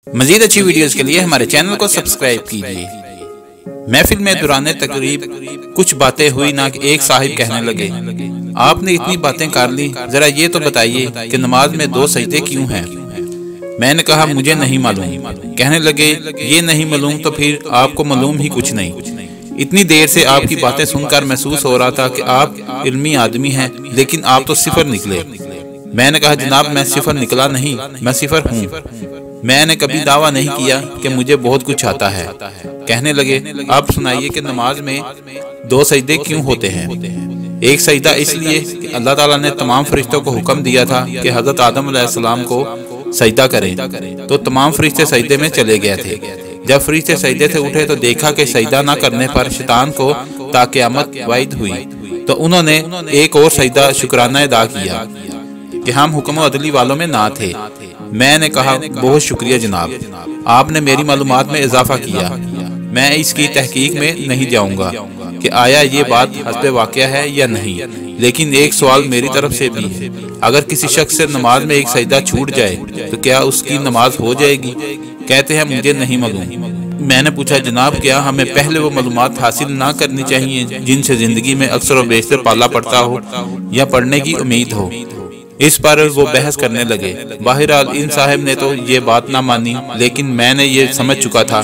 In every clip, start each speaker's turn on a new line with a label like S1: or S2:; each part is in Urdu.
S1: مزید اچھی ویڈیوز کے لیے ہمارے چینل کو سبسکرائب کیجیے۔ محفل میں دوران تقریب کچھ باتیں ہوئی نہ کہ ایک صاحب کہنے لگے، آپ نے اتنی باتیں کر لی، ذرا یہ تو بتائیے کہ نماز میں 2 سجدے کیوں ہیں؟ میں نے کہا مجھے نہیں معلوم۔ کہنے لگے یہ نہیں معلوم تو پھر آپ کو معلوم ہی کچھ نہیں۔ اتنی دیر سے آپ کی باتیں سن کر محسوس ہو رہا تھا کہ آپ علمی آدمی ہیں، لیکن آپ تو صفر نکلے۔ میں نے کہا جناب میں صفر نکلا نہیں، میں صفر ہوں۔ میں نے کبھی دعویٰ نہیں کیا کہ مجھے بہت کچھ آتا ہے۔ کہنے لگے آپ سنائیے کہ نماز میں 2 سجدے کیوں ہوتے ہیں؟ ایک سجدہ اس لیے کہ اللہ تعالیٰ نے تمام فرشتوں کو حکم دیا تھا کہ حضرت آدم علیہ السلام کو سجدہ کریں، تو تمام فرشتے سجدے میں چلے گئے تھے۔ جب فرشتے سجدے سے اٹھے تو دیکھا کہ سجدہ نہ کرنے پر شیطان کو تا قیامت وعید ہوئی، تو انہوں نے ایک اور سجدہ شکرانہ ادا کیا کہ ہم حکم و عدلی والوں میں نہ تھے۔ میں نے کہا بہت شکریہ جناب، آپ نے میری معلومات میں اضافہ کیا۔ میں اس کی تحقیق میں نہیں جاؤں گا کہ آیا یہ بات حسب واقعہ ہے یا نہیں، لیکن ایک سوال میری طرف سے بھی ہے، اگر کسی شخص سے نماز میں ایک سجدہ چھوٹ جائے تو کیا اس کی نماز ہو جائے گی؟ کہتے ہیں مجھے نہیں معلوم۔ میں نے پوچھا جناب کیا ہمیں پہلے وہ معلومات حاصل نہ کرنی چاہیے جن سے زندگی میں اکثر و بیشتر پالا پڑتا ہو یا پڑھنے کی امید ہو؟ اس پر وہ بحث کرنے لگے۔ بہرحال ان صاحب نے تو یہ بات نہ مانی، لیکن میں نے یہ سمجھ چکا تھا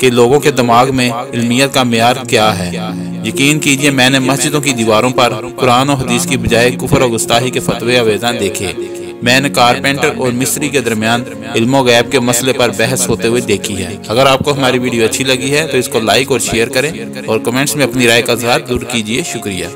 S1: کہ لوگوں کے دماغ میں علمیت کا معیار کیا ہے۔ یقین کیجئے میں نے مسجدوں کی دیواروں پر قرآن و حدیث کی بجائے کفر و گستاخی کے فتوے آویزاں دیکھے۔ میں نے کارپینٹر اور مستری کے درمیان علم و غیب کے مسئلے پر بحث ہوتے ہوئے دیکھی ہے۔ اگر آپ کو ہماری ویڈیو اچھی لگی ہے تو اس کو لائک اور شیئر کریں اور کمنٹس میں اپنی رائے کا اظہار ضرور کیجئے۔ شکریہ۔